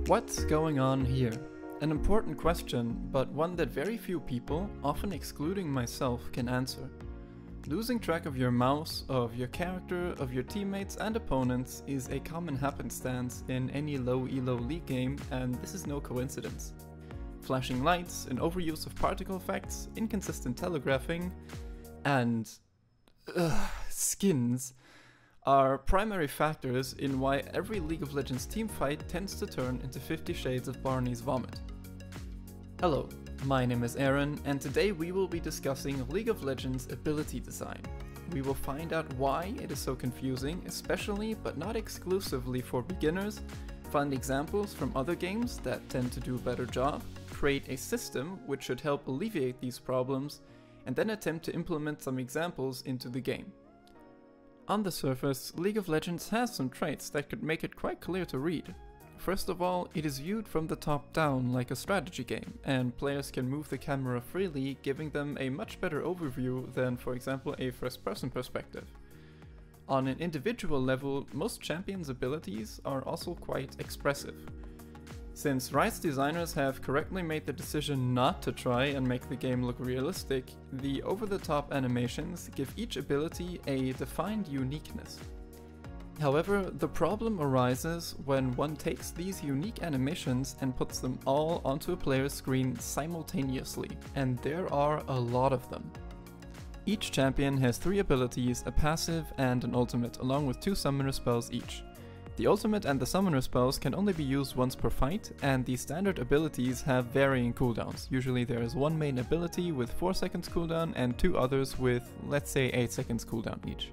What's going on here? An important question, but one that very few people, often excluding myself, can answer. Losing track of your mouse, of your character, of your teammates and opponents is a common happenstance in any low elo league game, and this is no coincidence. Flashing lights, an overuse of particle effects, inconsistent telegraphing, and skins are primary factors in why every League of Legends teamfight tends to turn into 50 Shades of Barney's vomit. Hello, my name is Aaron, and today we will be discussing League of Legends ability design. We will find out why it is so confusing, especially but not exclusively for beginners, find examples from other games that tend to do a better job, create a system which should help alleviate these problems, and then attempt to implement some examples into the game. On the surface, League of Legends has some traits that could make it quite clear to read. First of all, it is viewed from the top down like a strategy game, and players can move the camera freely, giving them a much better overview than, for example, a first-person perspective. On an individual level, most champions' abilities are also quite expressive. Since Riot's designers have correctly made the decision not to try and make the game look realistic, the over-the-top animations give each ability a defined uniqueness. However, the problem arises when one takes these unique animations and puts them all onto a player's screen simultaneously, and there are a lot of them. Each champion has 3 abilities, a passive and an ultimate, along with 2 summoner spells each. The ultimate and the summoner spells can only be used once per fight, and the standard abilities have varying cooldowns. Usually there is one main ability with 4 seconds cooldown and 2 others with, let's say, 8 seconds cooldown each.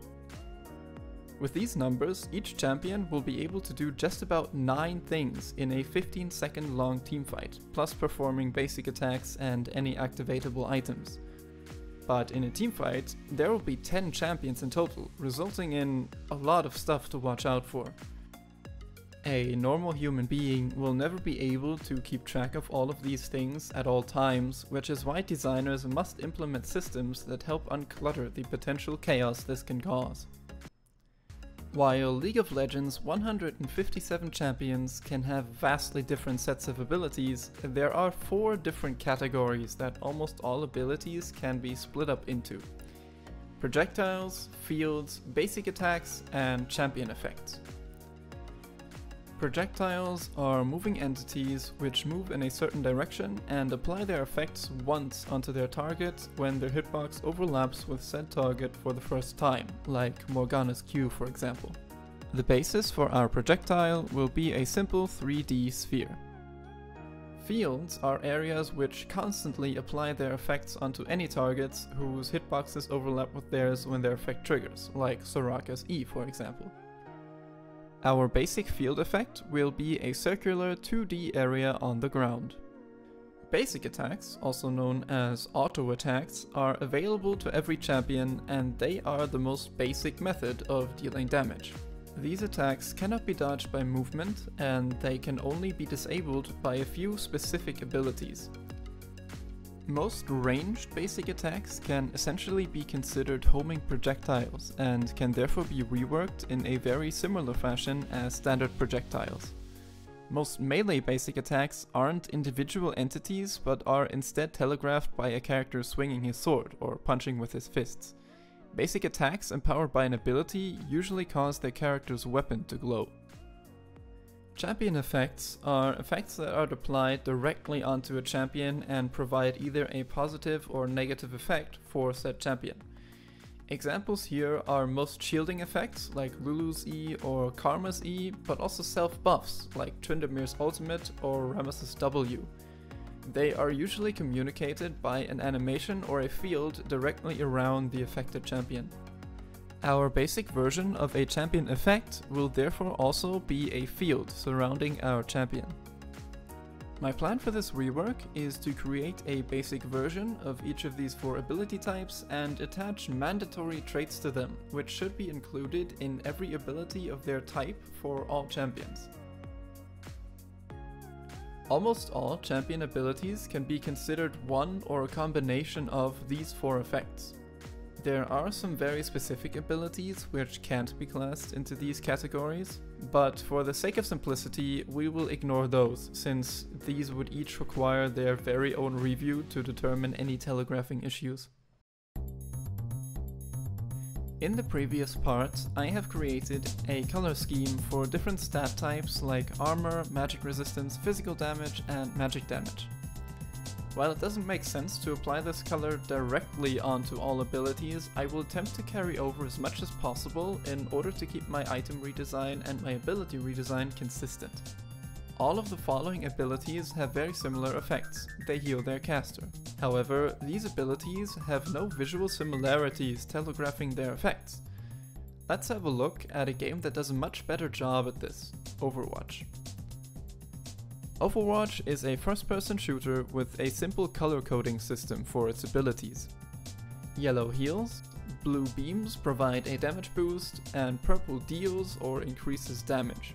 With these numbers, each champion will be able to do just about 9 things in a 15-second long teamfight, plus performing basic attacks and any activatable items. But in a teamfight, there will be 10 champions in total, resulting in a lot of stuff to watch out for. A normal human being will never be able to keep track of all of these things at all times, which is why designers must implement systems that help unclutter the potential chaos this can cause. While League of Legends' 157 champions can have vastly different sets of abilities, there are 4 different categories that almost all abilities can be split up into: projectiles, fields, basic attacks, and champion effects. Projectiles are moving entities which move in a certain direction and apply their effects once onto their target when their hitbox overlaps with said target for the first time, like Morgana's Q for example. The basis for our projectile will be a simple 3D sphere. Fields are areas which constantly apply their effects onto any targets whose hitboxes overlap with theirs when their effect triggers, like Soraka's E for example. Our basic field effect will be a circular 2D area on the ground. Basic attacks, also known as auto attacks, are available to every champion, and they are the most basic method of dealing damage. These attacks cannot be dodged by movement, and they can only be disabled by a few specific abilities. Most ranged basic attacks can essentially be considered homing projectiles and can therefore be reworked in a very similar fashion as standard projectiles. Most melee basic attacks aren't individual entities but are instead telegraphed by a character swinging his sword or punching with his fists. Basic attacks empowered by an ability usually cause their character's weapon to glow. Champion effects are effects that are applied directly onto a champion and provide either a positive or negative effect for said champion. Examples here are most shielding effects like Lulu's E or Karma's E, but also self-buffs like Tryndamere's ultimate or Rammus's W. They are usually communicated by an animation or a field directly around the affected champion. Our basic version of a champion effect will therefore also be a field surrounding our champion. My plan for this rework is to create a basic version of each of these 4 ability types and attach mandatory traits to them, which should be included in every ability of their type for all champions. Almost all champion abilities can be considered one or a combination of these 4 effects. There are some very specific abilities which can't be classed into these categories, but for the sake of simplicity we will ignore those, since these would each require their very own review to determine any telegraphing issues. In the previous part, I have created a color scheme for different stat types like armor, magic resistance, physical damage, and magic damage. While it doesn't make sense to apply this color directly onto all abilities, I will attempt to carry over as much as possible in order to keep my item redesign and my ability redesign consistent. All of the following abilities have very similar effects. They heal their caster. However, these abilities have no visual similarities telegraphing their effects. Let's have a look at a game that does a much better job at this: Overwatch. Overwatch is a first-person shooter with a simple color coding system for its abilities. Yellow heals, blue beams provide a damage boost, and purple deals or increases damage.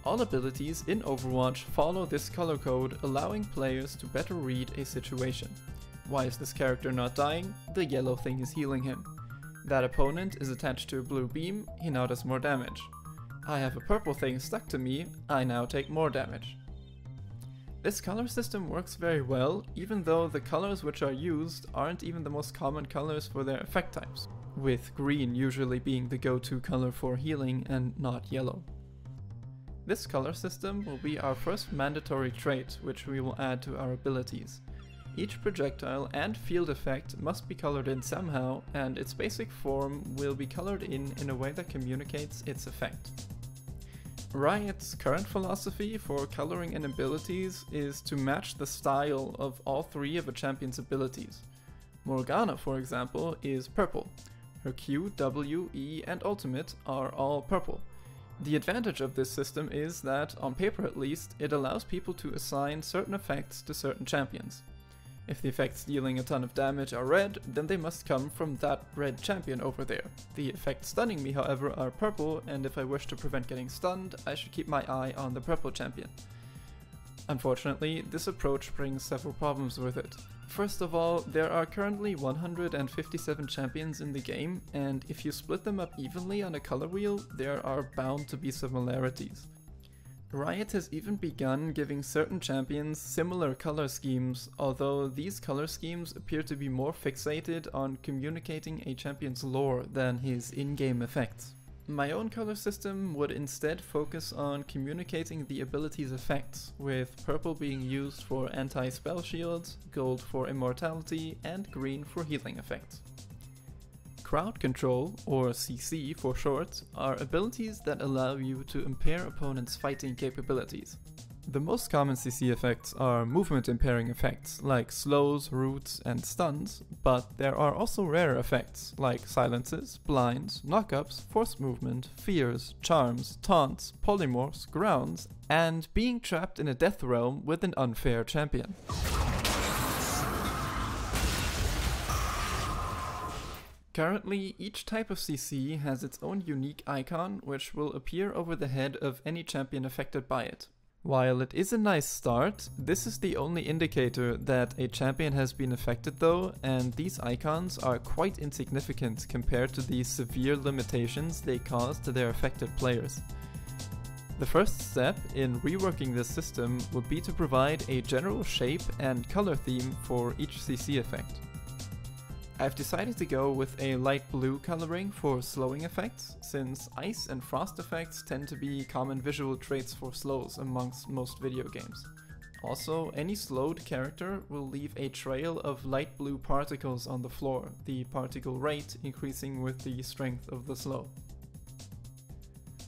All abilities in Overwatch follow this color code, allowing players to better read a situation. Why is this character not dying? The yellow thing is healing him. That opponent is attached to a blue beam, he now does more damage. I have a purple thing stuck to me, I now take more damage. This color system works very well, even though the colors which are used aren't even the most common colors for their effect types, with green usually being the go-to color for healing and not yellow. This color system will be our first mandatory trait which we will add to our abilities. Each projectile and field effect must be colored in somehow, and its basic form will be colored in a way that communicates its effect. Riot's current philosophy for coloring in abilities is to match the style of all three of a champion's abilities. Morgana, for example, is purple. Her Q, W, E, and ultimate are all purple. The advantage of this system is that, on paper at least, it allows people to assign certain effects to certain champions. If the effects dealing a ton of damage are red, then they must come from that red champion over there. The effects stunning me, however, are purple, and if I wish to prevent getting stunned, I should keep my eye on the purple champion. Unfortunately, this approach brings several problems with it. First of all, there are currently 157 champions in the game, and if you split them up evenly on a color wheel, there are bound to be similarities. Riot has even begun giving certain champions similar color schemes, although these color schemes appear to be more fixated on communicating a champion's lore than his in-game effects. My own color system would instead focus on communicating the ability's effects, with purple being used for anti-spell shields, gold for immortality, and green for healing effects. Crowd control, or CC for short, are abilities that allow you to impair opponents' fighting capabilities. The most common CC effects are movement impairing effects like slows, roots, and stuns, but there are also rare effects like silences, blinds, knockups, forced movement, fears, charms, taunts, polymorphs, grounds, and being trapped in a death realm with an unfair champion. Currently, each type of CC has its own unique icon which will appear over the head of any champion affected by it. While it is a nice start, this is the only indicator that a champion has been affected though, and these icons are quite insignificant compared to the severe limitations they cause to their affected players. The first step in reworking this system would be to provide a general shape and color theme for each CC effect. I've decided to go with a light blue coloring for slowing effects, since ice and frost effects tend to be common visual traits for slows amongst most video games. Also, any slowed character will leave a trail of light blue particles on the floor, the particle rate increasing with the strength of the slow.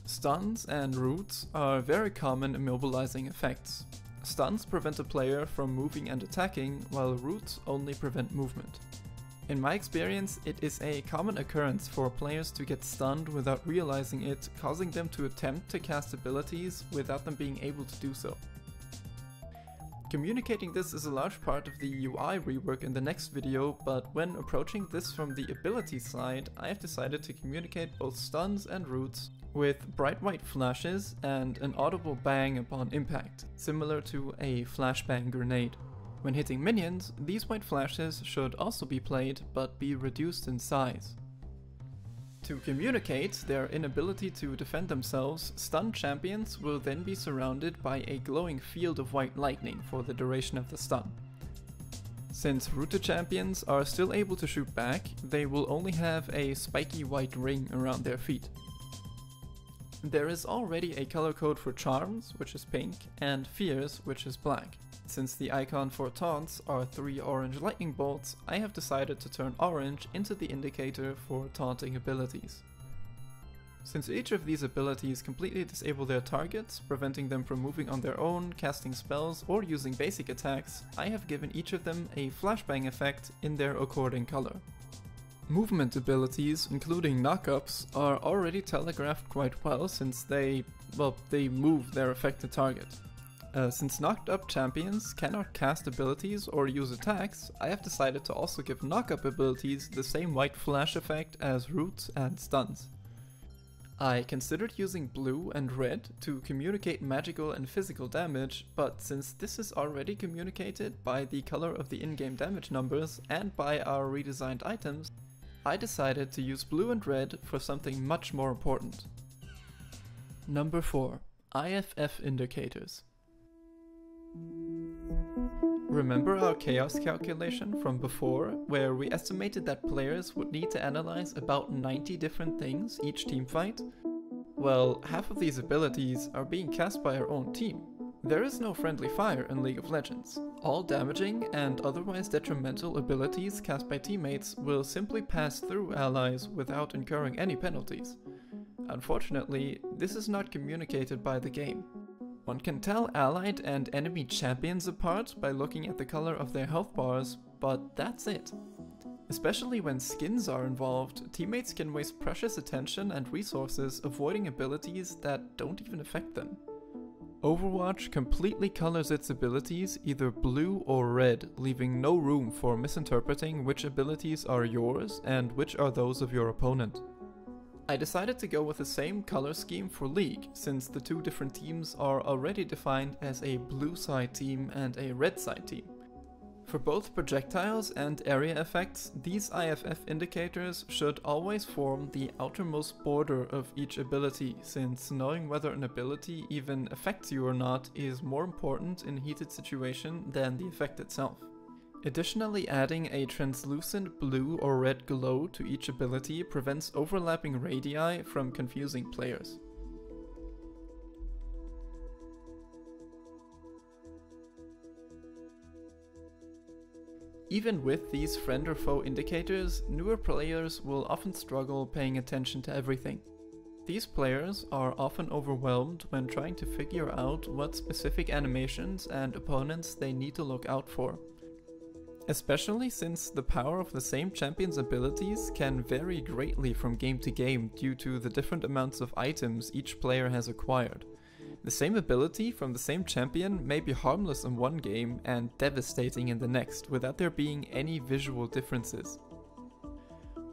Stuns and roots are very common immobilizing effects. Stuns prevent a player from moving and attacking, while roots only prevent movement. In my experience, it is a common occurrence for players to get stunned without realizing it, causing them to attempt to cast abilities without them being able to do so. Communicating this is a large part of the UI rework in the next video, but when approaching this from the ability side, I have decided to communicate both stuns and roots with bright white flashes and an audible bang upon impact, similar to a flashbang grenade. When hitting minions, these white flashes should also be played, but be reduced in size. To communicate their inability to defend themselves, stunned champions will then be surrounded by a glowing field of white lightning for the duration of the stun. Since rooted champions are still able to shoot back, they will only have a spiky white ring around their feet. There is already a color code for charms, which is pink, and fears, which is black. Since the icon for taunts are 3 orange lightning bolts, I have decided to turn orange into the indicator for taunting abilities. Since each of these abilities completely disable their targets, preventing them from moving on their own, casting spells, or using basic attacks, I have given each of them a flashbang effect in their according color. Movement abilities, including knockups, are already telegraphed quite well since they move their affected target. Since knocked up champions cannot cast abilities or use attacks, I have decided to also give knock-up abilities the same white flash effect as roots and stuns. I considered using blue and red to communicate magical and physical damage, but since this is already communicated by the color of the in-game damage numbers and by our redesigned items, I decided to use blue and red for something much more important. Number 4. IFF Indicators. Remember our chaos calculation from before, where we estimated that players would need to analyze about 90 different things each team fight? Well, half of these abilities are being cast by our own team. There is no friendly fire in League of Legends. All damaging and otherwise detrimental abilities cast by teammates will simply pass through allies without incurring any penalties. Unfortunately, this is not communicated by the game. One can tell allied and enemy champions apart by looking at the color of their health bars, but that's it. Especially when skins are involved, teammates can waste precious attention and resources avoiding abilities that don't even affect them. Overwatch completely colors its abilities either blue or red, leaving no room for misinterpreting which abilities are yours and which are those of your opponent. I decided to go with the same color scheme for League, since the two different teams are already defined as a blue side team and a red side team. For both projectiles and area effects, these IFF indicators should always form the outermost border of each ability, since knowing whether an ability even affects you or not is more important in a heated situation than the effect itself. Additionally, adding a translucent blue or red glow to each ability prevents overlapping radii from confusing players. Even with these friend or foe indicators, newer players will often struggle paying attention to everything. These players are often overwhelmed when trying to figure out what specific animations and opponents they need to look out for. Especially since the power of the same champion's abilities can vary greatly from game to game due to the different amounts of items each player has acquired. The same ability from the same champion may be harmless in one game and devastating in the next, without there being any visual differences.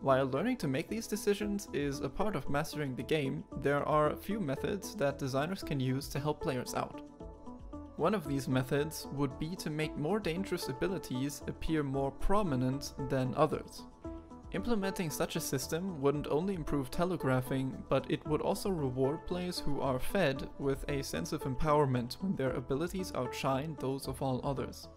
While learning to make these decisions is a part of mastering the game, there are a few methods that designers can use to help players out. One of these methods would be to make more dangerous abilities appear more prominent than others. Implementing such a system wouldn't only improve telegraphing, but it would also reward players who are fed with a sense of empowerment when their abilities outshine those of all others.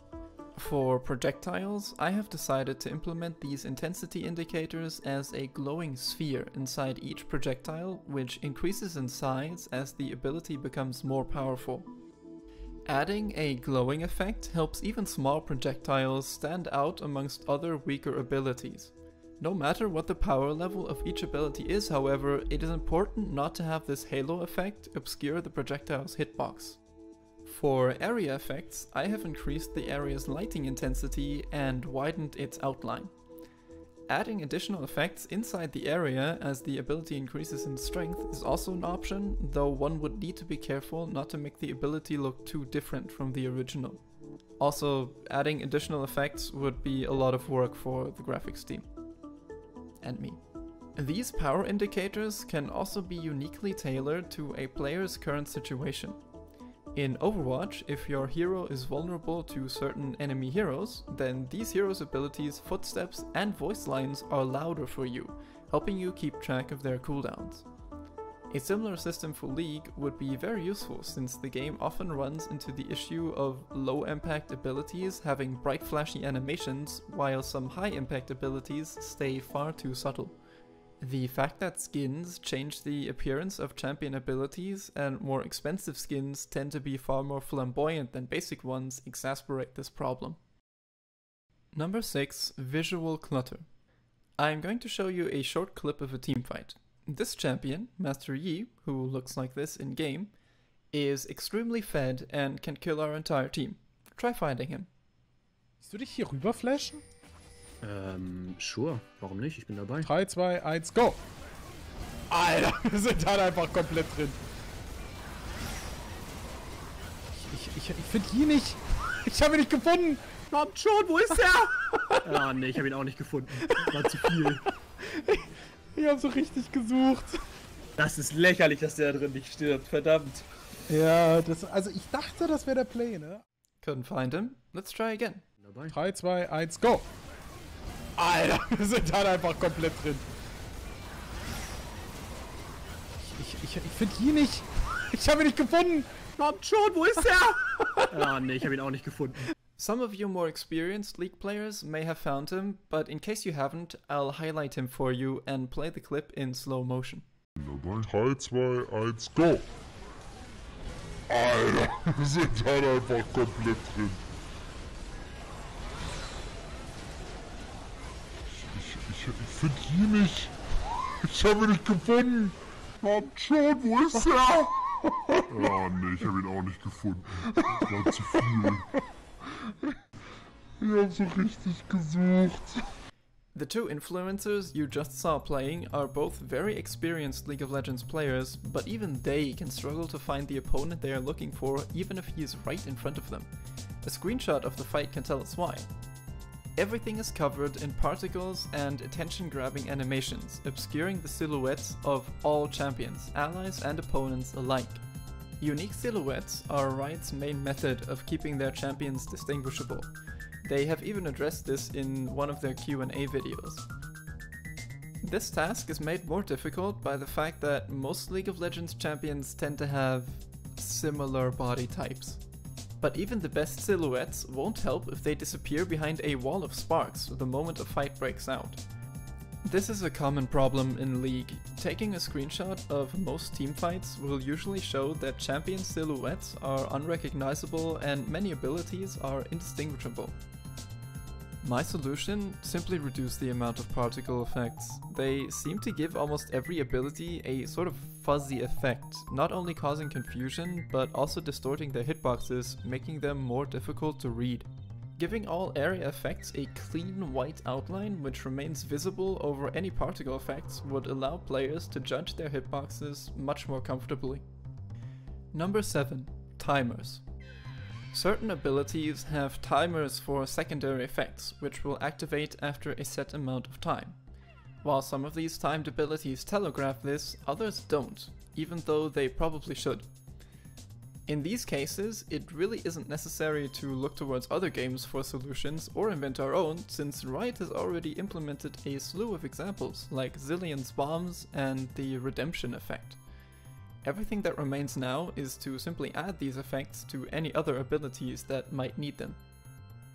For projectiles, I have decided to implement these intensity indicators as a glowing sphere inside each projectile, which increases in size as the ability becomes more powerful. Adding a glowing effect helps even small projectiles stand out amongst other weaker abilities. No matter what the power level of each ability is, however, it is important not to have this halo effect obscure the projectile's hitbox. For area effects, I have increased the area's lighting intensity and widened its outline. Adding additional effects inside the area as the ability increases in strength is also an option, though one would need to be careful not to make the ability look too different from the original. Also, adding additional effects would be a lot of work for the graphics team. And me. These power indicators can also be uniquely tailored to a player's current situation. In Overwatch, if your hero is vulnerable to certain enemy heroes, then these heroes' abilities, footsteps, and voice lines are louder for you, helping you keep track of their cooldowns. A similar system for League would be very useful since the game often runs into the issue of low impact abilities having bright flashy animations while some high impact abilities stay far too subtle. The fact that skins change the appearance of champion abilities and more expensive skins tend to be far more flamboyant than basic ones exasperate this problem. Number 6. Visual Clutter. I am going to show you a short clip of a teamfight. This champion, Master Yi, who looks like this in game, is extremely fed and can kill our entire team. Try fighting him. Willst du dich hier rüber flashen? Sure. Warum nicht? Ich bin dabei. 3, 2, 1, go! Alter, wir sind halt einfach komplett drin. Ich finde Yi nicht. Ich habe ihn nicht gefunden. Kommt schon, wo ist er? Ah, nee, ich habe ihn auch nicht gefunden. War zu viel. Ich habe so richtig gesucht. Das ist lächerlich, dass der da drin nicht stirbt. Verdammt. Ja, also ich dachte, das wäre der Play, ne? Couldn't find him. Let's try again. 3, 2, 1, go! Alter, wir sind halt einfach komplett drin. Ich finde Yi nicht. Ich habe ihn nicht gefunden. Kommt schon, wo ist er? Ah, nee, ich habe ihn auch nicht gefunden. Some of you more experienced League players may have found him, but in case you haven't, I'll highlight him for you and play the clip in slow motion. 3, 2, 1, go! Alter, wir sind halt einfach komplett drin. Ich finde Yi nicht. Ich habe ihn nicht gefunden. Kommt schon, wo ist er? Ah, nee, ich habe ihn auch nicht gefunden. Das war zu viel. Ich habe so richtig gesucht. The two influencers you just saw playing are both very experienced League of Legends players, but even they can struggle to find the opponent they are looking for even if he is right in front of them. A screenshot of the fight can tell us why. Everything is covered in particles and attention-grabbing animations, obscuring the silhouettes of all champions, allies and opponents alike. Unique silhouettes are Riot's main method of keeping their champions distinguishable. They have even addressed this in one of their Q&A videos. This task is made more difficult by the fact that most League of Legends champions tend to have similar body types. But even the best silhouettes won't help if they disappear behind a wall of sparks the moment a fight breaks out. This is a common problem in League. Taking a screenshot of most teamfights will usually show that champion silhouettes are unrecognizable and many abilities are indistinguishable. My solution? Simply reduce the amount of particle effects. They seem to give almost every ability a sort of fuzzy effect, not only causing confusion, but also distorting their hitboxes, making them more difficult to read. Giving all area effects a clean white outline which remains visible over any particle effects would allow players to judge their hitboxes much more comfortably. Number 7. Timers. Certain abilities have timers for secondary effects, which will activate after a set amount of time. While some of these timed abilities telegraph this, others don't, even though they probably should. In these cases, it really isn't necessary to look towards other games for solutions or invent our own, since Riot has already implemented a slew of examples, like Zillion's bombs and the redemption effect. Everything that remains now is to simply add these effects to any other abilities that might need them.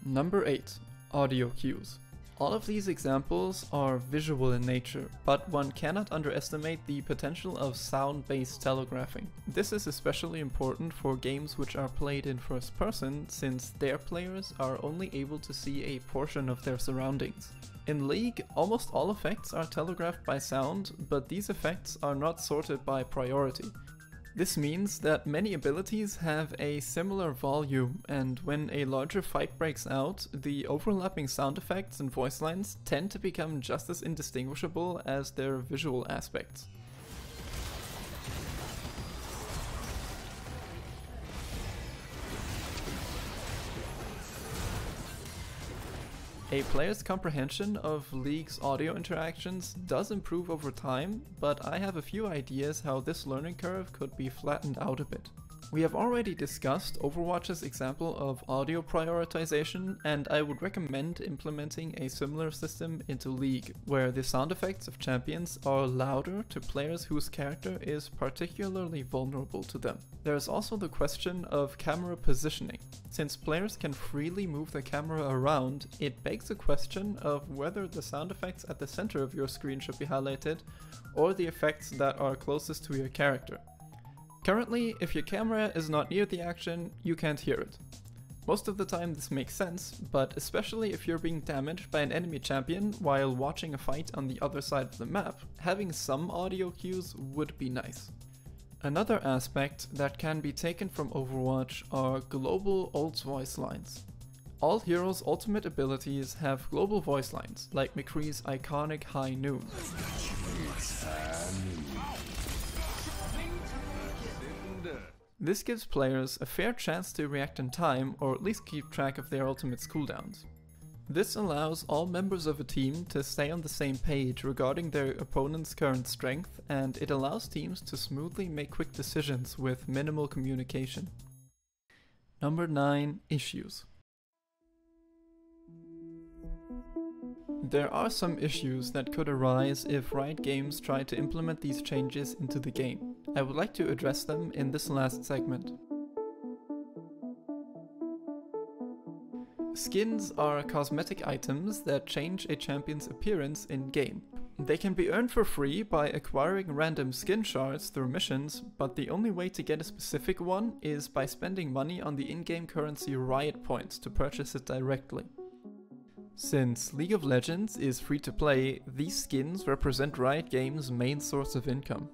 Number 8. Audio cues. All of these examples are visual in nature, but one cannot underestimate the potential of sound-based telegraphing. This is especially important for games which are played in first person, since their players are only able to see a portion of their surroundings. In League, almost all effects are telegraphed by sound, but these effects are not sorted by priority. This means that many abilities have a similar volume, and when a larger fight breaks out, the overlapping sound effects and voice lines tend to become just as indistinguishable as their visual aspects. A player's comprehension of League's audio interactions does improve over time, but I have a few ideas how this learning curve could be flattened out a bit. We have already discussed Overwatch's example of audio prioritization, and I would recommend implementing a similar system into League, where the sound effects of champions are louder to players whose character is particularly vulnerable to them. There is also the question of camera positioning. Since players can freely move the camera around, it begs a question of whether the sound effects at the center of your screen should be highlighted, or the effects that are closest to your character. Currently, if your camera is not near the action, you can't hear it. Most of the time this makes sense, but especially if you're being damaged by an enemy champion while watching a fight on the other side of the map, having some audio cues would be nice. Another aspect that can be taken from Overwatch are global ult voice lines. All heroes' ultimate abilities have global voice lines, like McCree's iconic High Noon. This gives players a fair chance to react in time, or at least keep track of their ultimate's cooldowns. This allows all members of a team to stay on the same page regarding their opponent's current strength, and it allows teams to smoothly make quick decisions with minimal communication. Number 9. Issues. There are some issues that could arise if Riot Games try to implement these changes into the game. I would like to address them in this last segment. Skins are cosmetic items that change a champion's appearance in-game. They can be earned for free by acquiring random skin shards through missions, but the only way to get a specific one is by spending money on the in-game currency Riot Points to purchase it directly. Since League of Legends is free to play, these skins represent Riot Games' main source of income.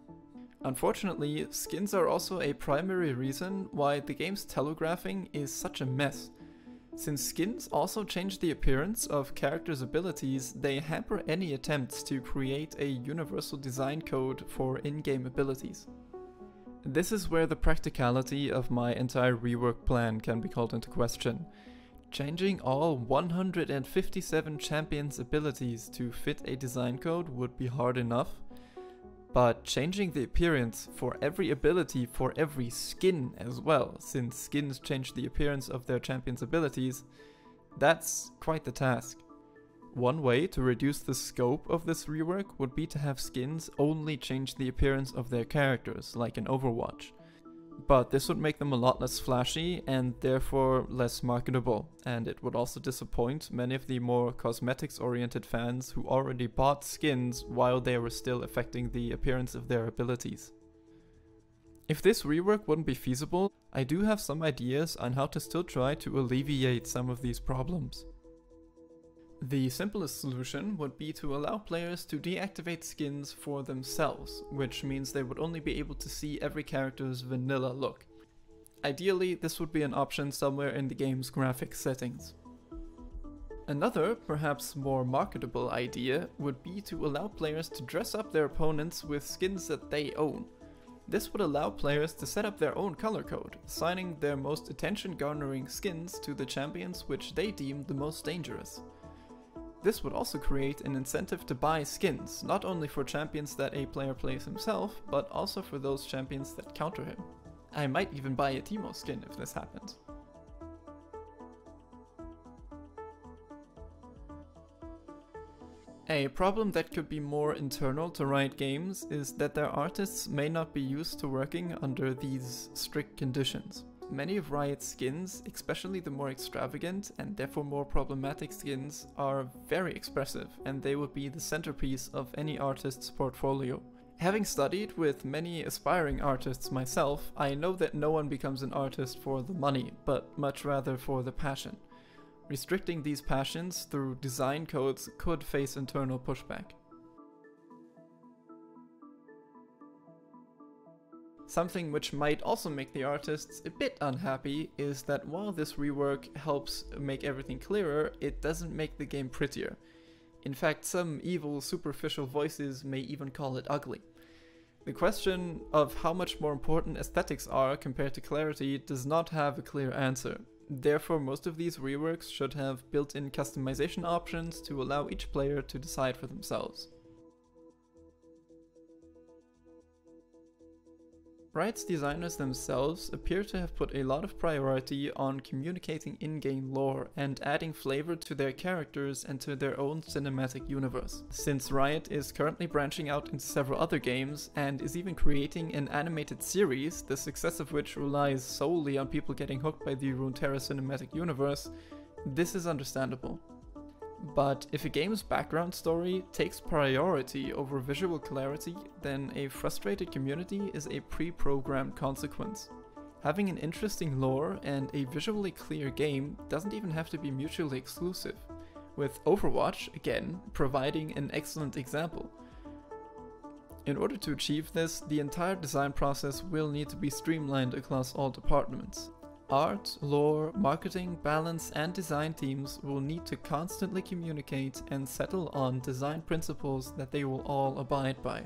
Unfortunately, skins are also a primary reason why the game's telegraphing is such a mess. Since skins also change the appearance of characters' abilities, they hamper any attempts to create a universal design code for in-game abilities. This is where the practicality of my entire rework plan can be called into question. Changing all 157 champions' abilities to fit a design code would be hard enough, but changing the appearance for every ability for every skin as well, since skins change the appearance of their champions' abilities, that's quite the task. One way to reduce the scope of this rework would be to have skins only change the appearance of their characters, like in Overwatch. But this would make them a lot less flashy and therefore less marketable, and it would also disappoint many of the more cosmetics-oriented fans who already bought skins while they were still affecting the appearance of their abilities. If this rework wouldn't be feasible, I do have some ideas on how to still try to alleviate some of these problems. The simplest solution would be to allow players to deactivate skins for themselves, which means they would only be able to see every character's vanilla look. Ideally, this would be an option somewhere in the game's graphics settings. Another, perhaps more marketable idea would be to allow players to dress up their opponents with skins that they own. This would allow players to set up their own color code, assigning their most attention-garnering skins to the champions which they deem the most dangerous. This would also create an incentive to buy skins, not only for champions that a player plays himself, but also for those champions that counter him. I might even buy a Teemo skin if this happens. A problem that could be more internal to Riot Games is that their artists may not be used to working under these strict conditions. Many of Riot's skins, especially the more extravagant and therefore more problematic skins, are very expressive, and they would be the centerpiece of any artist's portfolio. Having studied with many aspiring artists myself, I know that no one becomes an artist for the money, but much rather for the passion. Restricting these passions through design codes could face internal pushback. Something which might also make the artists a bit unhappy is that while this rework helps make everything clearer, it doesn't make the game prettier. In fact, some evil, superficial voices may even call it ugly. The question of how much more important aesthetics are compared to clarity does not have a clear answer. Therefore, most of these reworks should have built-in customization options to allow each player to decide for themselves. Riot's designers themselves appear to have put a lot of priority on communicating in-game lore and adding flavor to their characters and to their own cinematic universe. Since Riot is currently branching out into several other games and is even creating an animated series, the success of which relies solely on people getting hooked by the Runeterra cinematic universe, this is understandable. But if a game's background story takes priority over visual clarity, then a frustrated community is a pre-programmed consequence. Having an interesting lore and a visually clear game doesn't even have to be mutually exclusive, with Overwatch, again, providing an excellent example. In order to achieve this, the entire design process will need to be streamlined across all departments. Art, lore, marketing, balance, and design teams will need to constantly communicate and settle on design principles that they will all abide by.